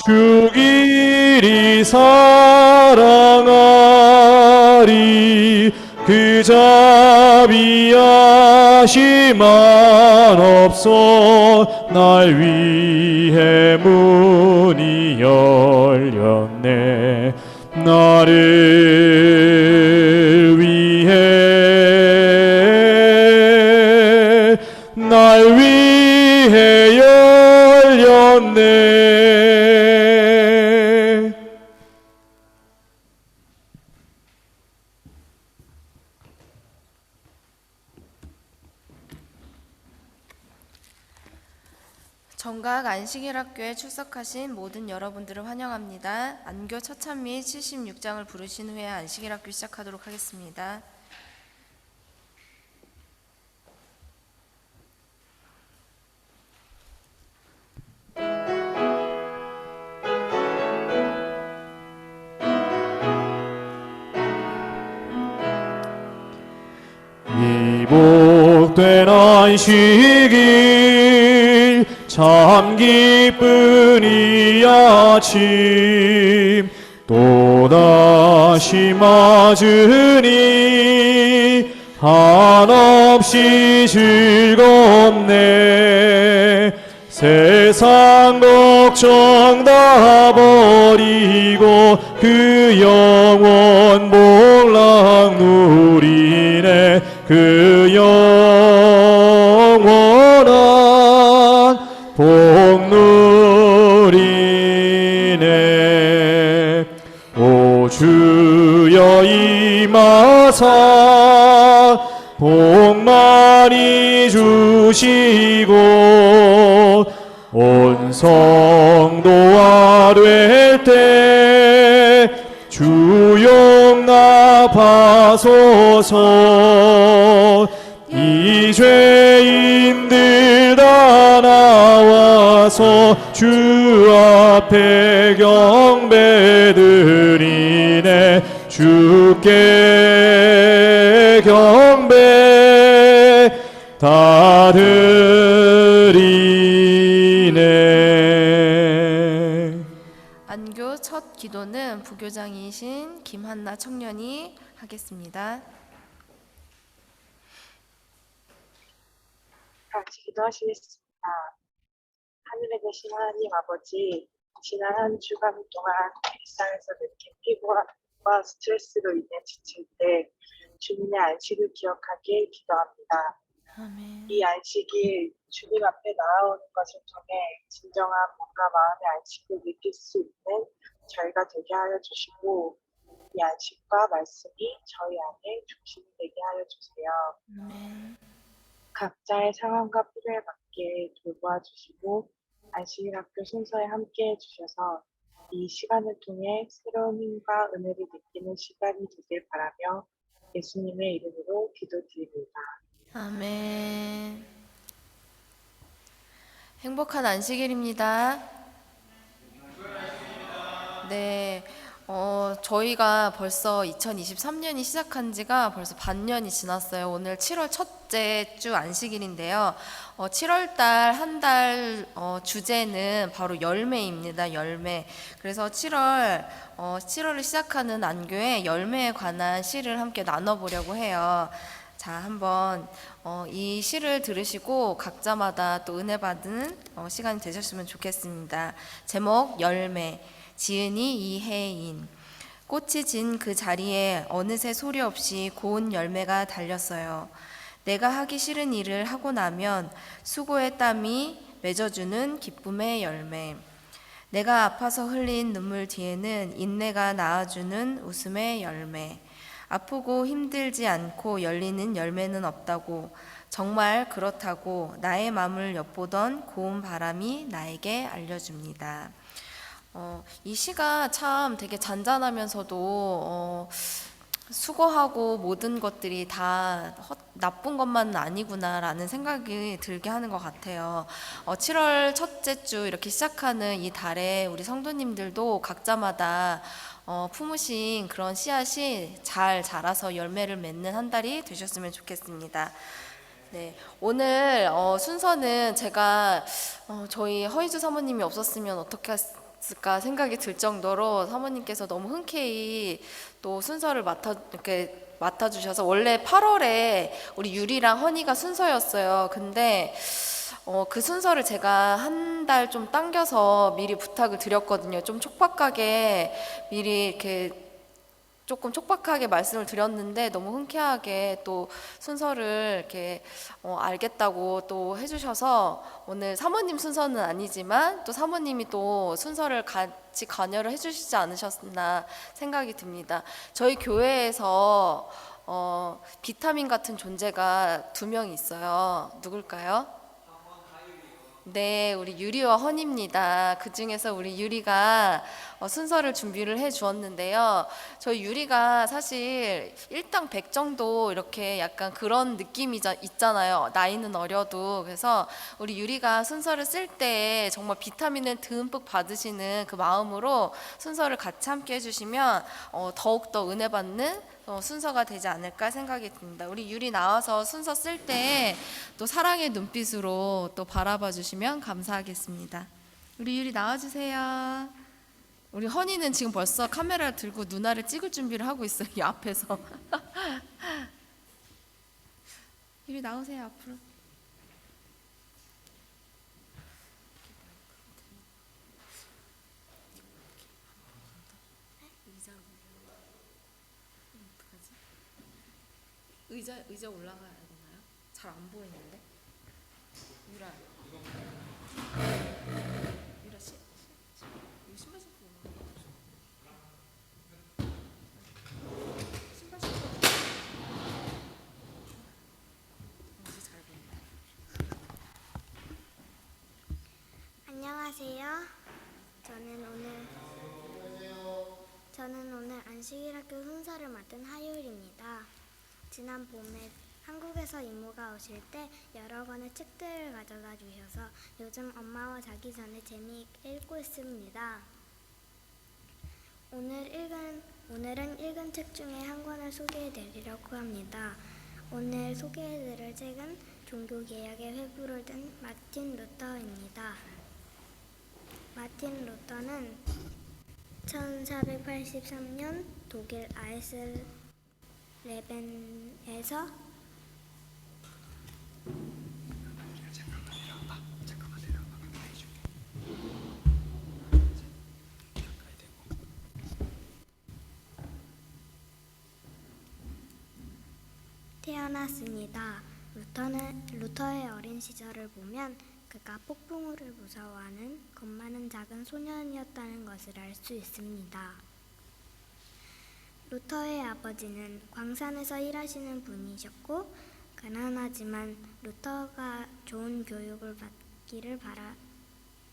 주길이 사랑하리 그 자비하시만 없어 날 위해 문이 열렸네 나를 위해 날 위해 열렸네 정각 안식일학교에 출석하신 모든 여러분들을 환영합니다. 안교 처참 및 76장을 부르신 후에 안식일학교 시작하도록 하겠습니다. 이 복된 안식일 참 기쁜 이 아침 또다시 맞으니 한없이 즐겁네 세상 걱정 다 버리고 그 영원 복락 누리네 그 영원한 복 누리네 오 주여 임하사 복 많이 주시고 온 성도가 될 때 주용 나파소서 이 죄인들 다 나와서 주 앞에 경배드리네 주께 경배 다 드리네. 안교 첫 기도는 부교장이신 김한나 청년이 하겠습니다. 같이 기도하시겠습니다. 하늘에 계신 하나님 아버지, 지난 한 주간 동안 일상에서 느낀 피곤과 스트레스로 인해 지칠 때 주님의 안식을 기억하길 기도합니다. 아멘. 이 안식일 주님 앞에 나아오는 것을 통해 진정한 몸과 마음의 안식을 느낄 수 있는 저희가 되게 하여 주시고 이 안식과 말씀이 저희 안에 중심이 되게 하여 주세요. 아멘. 각자의 상황과 필요에 맞게 돌보아 주시고 안식일 학교 순서에 함께 해주셔서 이 시간을 통해 새로운 힘과 은혜를 느끼는 시간이 되길 바라며 예수님의 이름으로 기도드립니다. 아멘. 행복한 안식일입니다. 네. 저희가 벌써 2023년이 시작한 지가 벌써 반년이 지났어요. 오늘 7월 첫째 주 안식일인데요. 7월 달 한 달 주제는 바로 열매입니다. 열매. 그래서 7월을 시작하는 안교에 열매에 관한 시를 함께 나눠보려고 해요. 자, 한번 이 시를 들으시고 각자마다 또 은혜 받는 시간이 되셨으면 좋겠습니다. 제목 열매. 지은이 이혜인. 꽃이 진 그 자리에 어느새 소리 없이 고운 열매가 달렸어요. 내가 하기 싫은 일을 하고 나면 수고의 땀이 맺어주는 기쁨의 열매. 내가 아파서 흘린 눈물 뒤에는 인내가 낳아주는 웃음의 열매. 아프고 힘들지 않고 열리는 열매는 없다고, 정말 그렇다고 나의 맘을 엿보던 고운 바람이 나에게 알려줍니다. 이 시가 참 되게 잔잔하면서도 수고하고 모든 것들이 다 나쁜 것만은 아니구나라는 생각이 들게 하는 것 같아요. 7월 첫째 주 이렇게 시작하는 이 달에 우리 성도님들도 각자마다 품으신 그런 씨앗이 잘 자라서 열매를 맺는 한 달이 되셨으면 좋겠습니다. 네, 오늘 순서는 제가 저희 허이주 사모님이 없었으면 어떻게 있을까 생각이 들 정도로 사모님께서 너무 흔쾌히 또 순서를 이렇게 맡아주셔서, 원래 8월에 우리 유리랑 허니가 순서였어요. 근데 그 순서를 제가 한 달 좀 당겨서 미리 부탁을 드렸거든요. 좀 촉박하게 미리 이렇게 조금 촉박하게 말씀을 드렸는데 너무 흔쾌하게 또 순서를 이렇게 알겠다고 또 해주셔서, 오늘 사모님 순서는 아니지만 또 사모님이 또 순서를 같이 관여를 해주시지 않으셨나 생각이 듭니다. 저희 교회에서 비타민 같은 존재가 2명 있어요. 누굴까요? 네, 우리 유리와 허니입니다. 그 중에서 우리 유리가 순서를 준비를 해 주었는데요. 저희 유리가 사실 일당 100 정도 이렇게 약간 그런 느낌이 있잖아요. 나이는 어려도. 그래서 우리 유리가 순서를 쓸 때 정말 비타민을 듬뿍 받으시는 그 마음으로 순서를 같이 함께 해주시면 더욱더 은혜 받는 순서가 되지 않을까 생각이 듭니다. 우리 유리 나와서 순서 쓸 때 또 사랑의 눈빛으로 또 바라봐 주시면 감사하겠습니다. 우리 유리 나와주세요. 우리 허니는 지금 벌써 카메라를 들고 누나를 찍을 준비를 하고 있어요. 이 앞에서. 유리 나오세요, 앞으로. 의자 올라가야 되나요? 잘 안 보이는데. 유라. 유라 이거 신발 신고 올라가. 신발 신고. 이제 잘 보인다. 안녕하세요. 저는 오늘 안식일학교 순서를 맡은 하율입니다. 지난 봄에 한국에서 이모가 오실 때 여러 권의 책들을 가져다 주셔서 요즘 엄마와 자기 전에 재미있게 읽고 있습니다. 오늘은 읽은 책 중에 한 권을 소개해 드리려고 합니다. 오늘 소개해 드릴 책은 종교개혁의 회부를 든 마틴 루터입니다. 마틴 루터는 1483년 독일 아이슬레벤에서 태어났습니다. 루터의 어린 시절을 보면 그가 폭풍우를 무서워하는 겁 많은 작은 소년이었다는 것을 알 수 있습니다. 루터의 아버지는 광산에서 일하시는 분이셨고, 가난하지만 루터가 좋은 교육을 받기를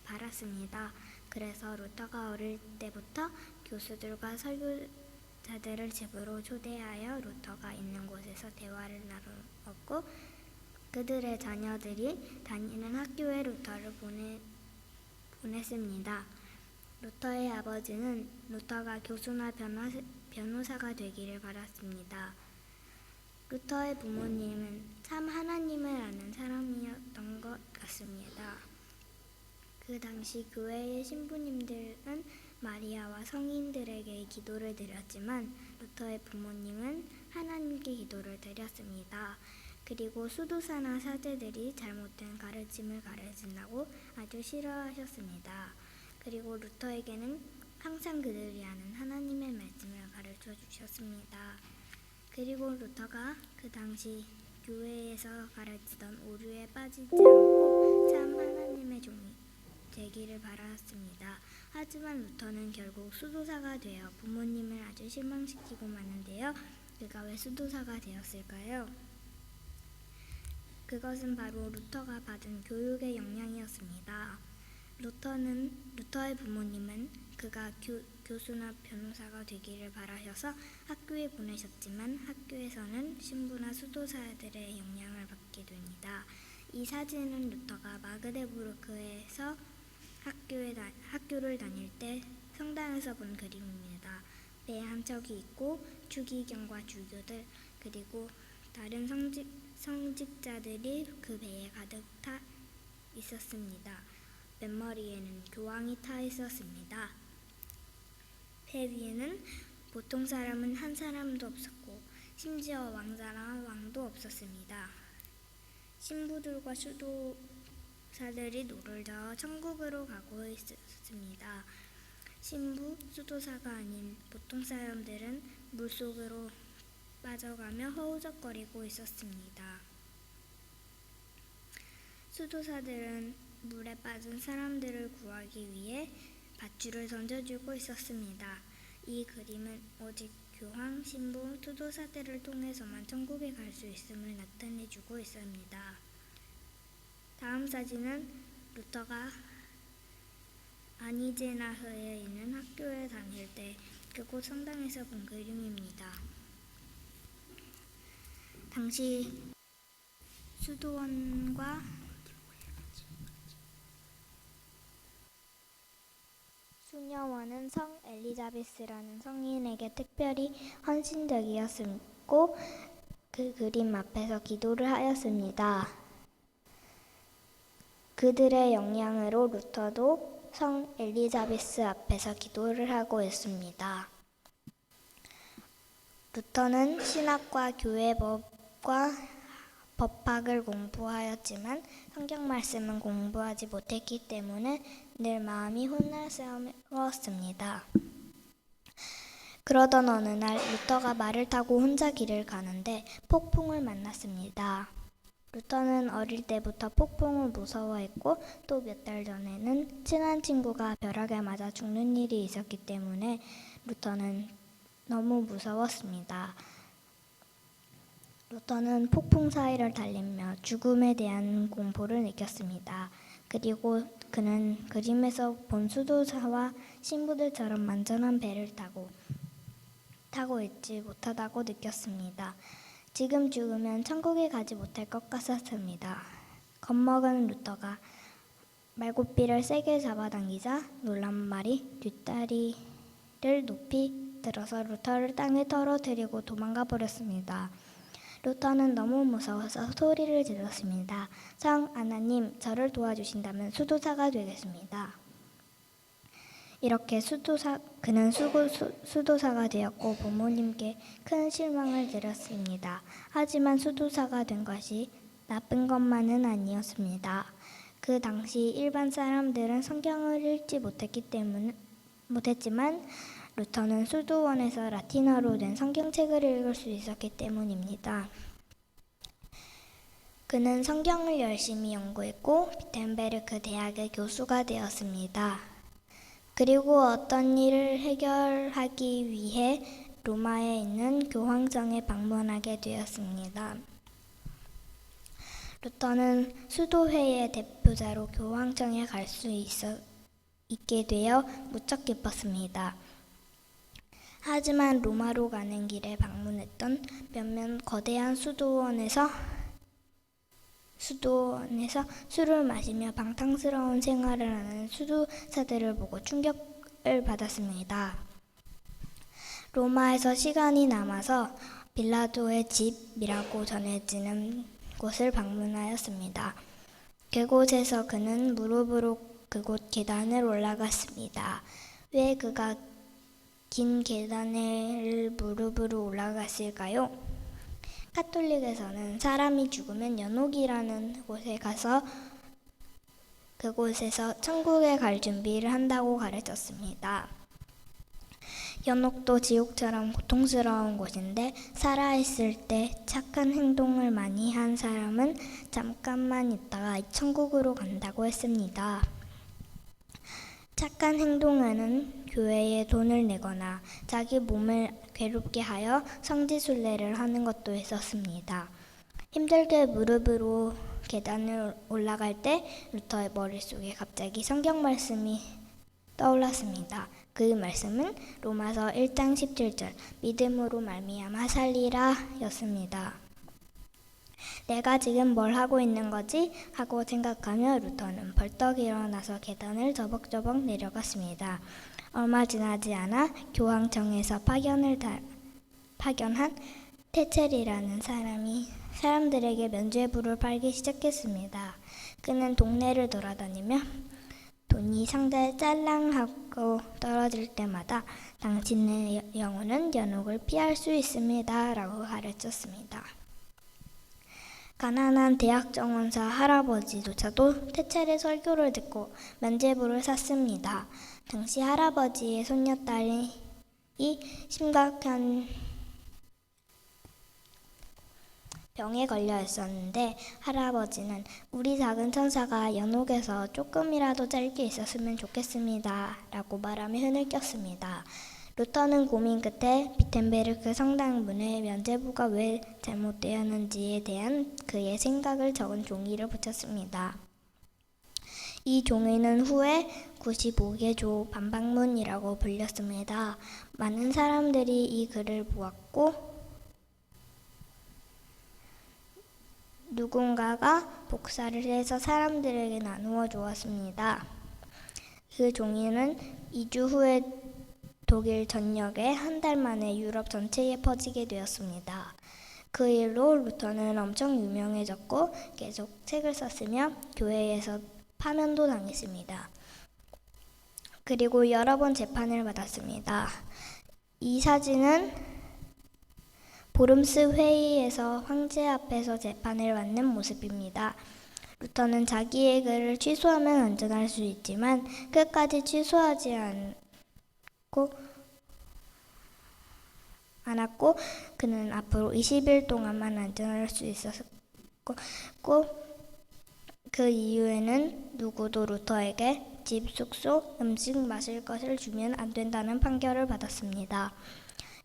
바랐습니다. 그래서 루터가 어릴 때부터 교수들과 설교자들을 집으로 초대하여 루터가 있는 곳에서 대화를 나누었고, 그들의 자녀들이 다니는 학교에 루터를 보냈습니다. 루터의 아버지는 루터가 교수나 변호사가 되기를 바랐습니다. 루터의 부모님은 참 하나님을 아는 사람이었던 것 같습니다. 그 당시 교회의 신부님들은 마리아와 성인들에게 기도를 드렸지만 루터의 부모님은 하나님께 기도를 드렸습니다. 그리고 수도사나 사제들이 잘못된 가르침을 가르친다고 아주 싫어하셨습니다. 그리고 루터에게는 항상 그들이 아는 하나님의 말씀을 가르쳐 주셨습니다. 그리고 루터가 그 당시 교회에서 가르치던 오류에 빠지지 않고 참 하나님의 종이 되기를 바랐습니다. 하지만 루터는 결국 수도사가 되어 부모님을 아주 실망시키고 마는데요. 그가 왜 수도사가 되었을까요? 그것은 바로 루터가 받은 교육의 영향이었습니다. 루터의 부모님은 그가 교수나 변호사가 되기를 바라셔서 학교에 보내셨지만 학교에서는 신부나 수도사들의 영향을 받게 됩니다. 이 사진은 루터가 마그데부르크에서 학교를 다닐 때 성당에서 본 그림입니다. 배에 한 척이 있고 추기경과 주교들 그리고 다른 성직자들이 그 배에 가득 타 있었습니다. 맨머리에는 교황이 타 있었습니다. 배 위에는 보통 사람은 한 사람도 없었고 심지어 왕자나 왕도 없었습니다. 신부들과 수도사들이 노를 저어 천국으로 가고 있었습니다. 신부, 수도사가 아닌 보통 사람들은 물속으로 빠져가며 허우적거리고 있었습니다. 수도사들은 물에 빠진 사람들을 구하기 위해 밧줄을 던져주고 있었습니다. 이 그림은 오직 교황, 신부, 수도사들을 통해서만 천국에 갈 수 있음을 나타내주고 있습니다. 다음 사진은 루터가 아니제나흐에 있는 학교에 다닐 때 그곳 성당에서 본 그림입니다. 당시 수도원과 수녀원은 성 엘리자베스라는 성인에게 특별히 헌신적이었고 그 그림 앞에서 기도를 하였습니다. 그들의 영향으로 루터도 성 엘리자베스 앞에서 기도를 하고 있습니다. 루터는 신학과 교회법과 법학을 공부하였지만 성경 말씀은 공부하지 못했기 때문에 늘 마음이 혼란스러웠습니다. 그러던 어느 날 루터가 말을 타고 혼자 길을 가는데 폭풍을 만났습니다. 루터는 어릴 때부터 폭풍을 무서워했고 또 몇 달 전에는 친한 친구가 벼락에 맞아 죽는 일이 있었기 때문에 루터는 너무 무서웠습니다. 루터는 폭풍 사이를 달리며 죽음에 대한 공포를 느꼈습니다. 그리고 그는 그림에서 본 수도사와 신부들처럼 안전한 배를 타고 있지 못하다고 느꼈습니다. 지금 죽으면 천국에 가지 못할 것 같았습니다. 겁먹은 루터가 말고삐를 세게 잡아당기자 놀란 말이 뒷다리를 높이 들어서 루터를 땅에 떨어뜨리고 도망가 버렸습니다. 루터는 너무 무서워서 소리를 질렀습니다. 성 아나님, 저를 도와주신다면 수도사가 되겠습니다. 이렇게 그는 수도사가 되었고 부모님께 큰 실망을 드렸습니다. 하지만 수도사가 된 것이 나쁜 것만은 아니었습니다. 그 당시 일반 사람들은 성경을 읽지 못했지만 루터는 수도원에서 라틴어로 된 성경책을 읽을 수 있었기 때문입니다. 그는 성경을 열심히 연구했고 비텐베르크 대학의 교수가 되었습니다. 그리고 어떤 일을 해결하기 위해 로마에 있는 교황청에 방문하게 되었습니다. 루터는 수도회의 대표자로 교황청에 갈 수 있게 되어 무척 기뻤습니다. 하지만 로마로 가는 길에 방문했던 몇몇 거대한 수도원에서 술을 마시며 방탕스러운 생활을 하는 수도사들을 보고 충격을 받았습니다. 로마에서 시간이 남아서 빌라도의 집이라고 전해지는 곳을 방문하였습니다. 그곳에서 그는 무릎으로 그곳 계단을 올라갔습니다. 왜 그가 긴 계단을 무릎으로 올라갔을까요? 카톨릭에서는 사람이 죽으면 연옥이라는 곳에 가서 그곳에서 천국에 갈 준비를 한다고 가르쳤습니다. 연옥도 지옥처럼 고통스러운 곳인데 살아있을 때 착한 행동을 많이 한 사람은 잠깐만 있다가 천국으로 간다고 했습니다. 착한 행동에는 교회에 돈을 내거나 자기 몸을 괴롭게 하여 성지순례를 하는 것도 있었습니다. 힘들게 무릎으로 계단을 올라갈 때 루터의 머릿속에 갑자기 성경 말씀이 떠올랐습니다. 그 말씀은 로마서 1장 17절 믿음으로 말미암아 살리라 였습니다. 내가 지금 뭘 하고 있는 거지? 하고 생각하며 루터는 벌떡 일어나서 계단을 저벅저벅 내려갔습니다. 얼마 지나지 않아 교황청에서 파견한 테첼이라는 사람이 사람들에게 면죄부를 팔기 시작했습니다. 그는 동네를 돌아다니며 돈이 상자에 짤랑하고 떨어질 때마다 당신의 영혼은 연옥을 피할 수 있습니다. 라고 가르쳤습니다. 가난한 대학 정원사 할아버지조차도 태철의 설교를 듣고 면죄부를 샀습니다. 당시 할아버지의 손녀딸이 심각한 병에 걸려 있었는데 할아버지는 우리 작은 천사가 연옥에서 조금이라도 짧게 있었으면 좋겠습니다. 라고 말하며 흔을 꼈습니다. 루터는 고민 끝에 비텐베르크 성당 문에 면죄부가 왜 잘못되었는지에 대한 그의 생각을 적은 종이를 붙였습니다. 이 종이는 후에 95개조 반박문이라고 불렸습니다. 많은 사람들이 이 글을 보았고 누군가가 복사를 해서 사람들에게 나누어 주었습니다. 그 종이는 2주 후에 독일 전역에 한 달 만에 유럽 전체에 퍼지게 되었습니다. 그 일로 루터는 엄청 유명해졌고 계속 책을 썼으며 교회에서 파면도 당했습니다. 그리고 여러 번 재판을 받았습니다. 이 사진은 보름스 회의에서 황제 앞에서 재판을 받는 모습입니다. 루터는 자기의 글을 취소하면 안전할 수 있지만 끝까지 취소하지 않았고 그는 앞으로 20일 동안만 안전할 수 있었고 그 이후에는 누구도 루터에게 집, 숙소, 음식, 마실 것을 주면 안 된다는 판결을 받았습니다.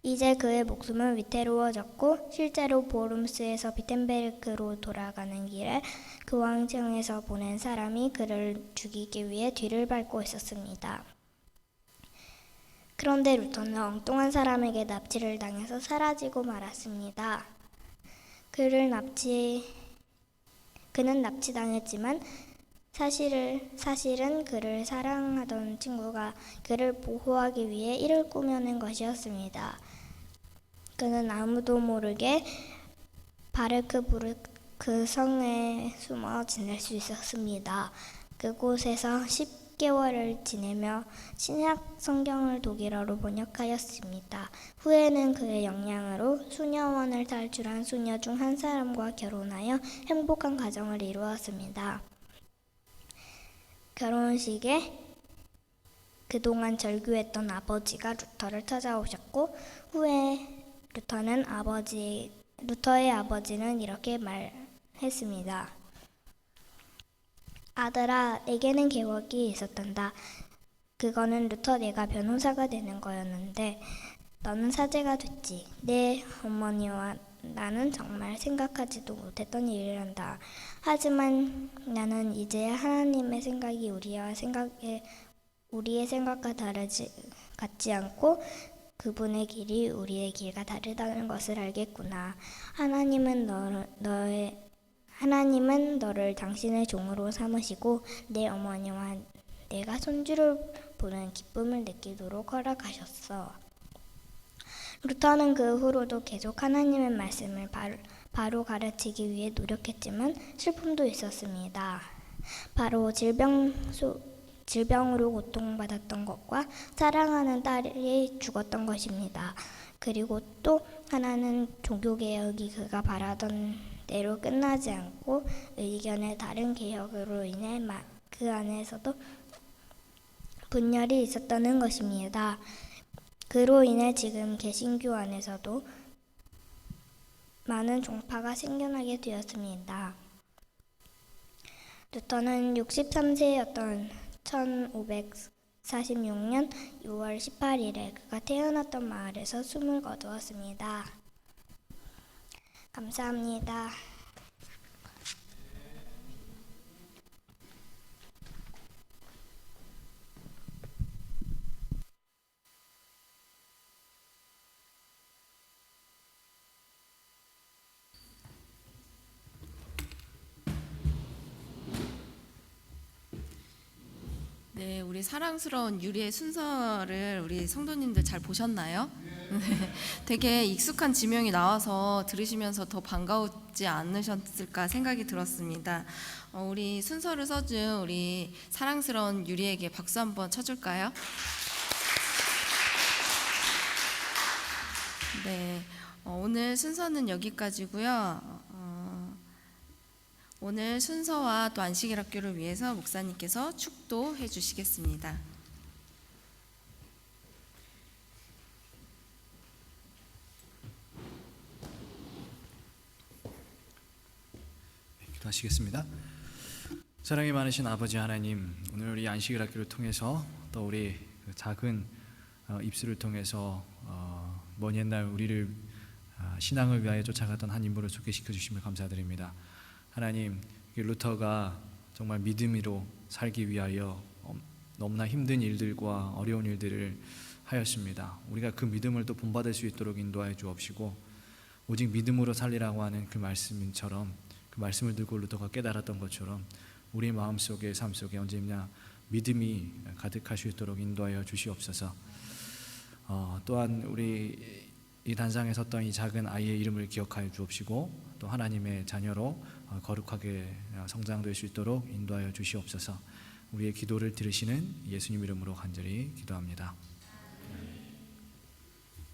이제 그의 목숨은 위태로워졌고 실제로 보름스에서 비텐베르크로 돌아가는 길에 교황청에서 보낸 사람이 그를 죽이기 위해 뒤를 밟고 있었습니다. 그런데 루터는 엉뚱한 사람에게 납치를 당해서 사라지고 말았습니다. 그는 납치당했지만 사실은 그를 사랑하던 친구가 그를 보호하기 위해 이를 꾸며낸 것이었습니다. 그는 아무도 모르게 바르크부르크 성에 숨어 지낼 수 있었습니다. 그곳에서 10개월을 지내며 신약 성경을 독일어로 번역하였습니다. 후에는 그의 역량으로 수녀원을 탈출한 수녀 중 한 사람과 결혼하여 행복한 가정을 이루었습니다. 결혼식에 그동안 절규했던 아버지가 루터를 찾아오셨고 후에 루터의 아버지는 이렇게 말했습니다. 아들아, 내게는 계획이 있었단다. 그거는 루터 내가 변호사가 되는 거였는데 너는 사제가 됐지. 내 어머니와 나는 정말 생각하지도 못했던 일이란다. 하지만 나는 이제 하나님의 생각이 우리의 생각과 같지 않고 그분의 길이 우리의 길과 다르다는 것을 알겠구나. 하나님은 너를 당신의 종으로 삼으시고 내 어머니와 내가 손주를 보는 기쁨을 느끼도록 허락하셨어. 루터는 그 후로도 계속 하나님의 말씀을 바로 가르치기 위해 노력했지만 슬픔도 있었습니다. 바로 질병으로 고통받았던 것과 사랑하는 딸이 죽었던 것입니다. 그리고 또 하나는 종교개혁이 그가 바라던 대로 끝나지 않고 의견의 다른 개혁으로 인해 그 안에서도 분열이 있었다는 것입니다. 그로 인해 지금 개신교 안에서도 많은 종파가 생겨나게 되었습니다. 루터는 63세였던 1546년 6월 18일에 그가 태어났던 마을에서 숨을 거두었습니다. 감사합니다. 네, 우리 사랑스러운 유리의 순서를 우리 성도님들 잘 보셨나요? 네, 되게 익숙한 지명이 나와서 들으시면서 더 반가웠지 않으셨을까 생각이 들었습니다. 우리 순서를 써준 우리 사랑스러운 유리에게 박수 한번 쳐줄까요? 네, 오늘 순서는 여기까지고요. 오늘 순서와 또 안식일 학교를 위해서 목사님께서 축도해 주시겠습니다. 기도하시겠습니다. 사랑이 많으신 아버지 하나님, 오늘 우리 안식일 학교를 통해서 또 우리 작은 입술을 통해서 먼 옛날 우리를 신앙을 위하여 쫓아갔던 한 인물을 소개시켜 주심을 감사드립니다. 하나님, 루터가 정말 믿음으로 살기 위하여 너무나 힘든 일들과 어려운 일들을 하였습니다. 우리가 그 믿음을 또 본받을 수 있도록 인도하여 주옵시고, 오직 믿음으로 살리라고 하는 그 말씀처럼, 그 말씀을 들고 루터가 깨달았던 것처럼 우리 마음속에 삶 속에 언제나 믿음이 가득할 수 있도록 인도하여 주시옵소서. 또한 우리 이 단상에 섰던 이 작은 아이의 이름을 기억하여 주옵시고, 또 하나님의 자녀로 거룩하게 성장될 수 있도록 인도하여 주시옵소서. 우리의 기도를 들으시는 예수님 이름으로 간절히 기도합니다.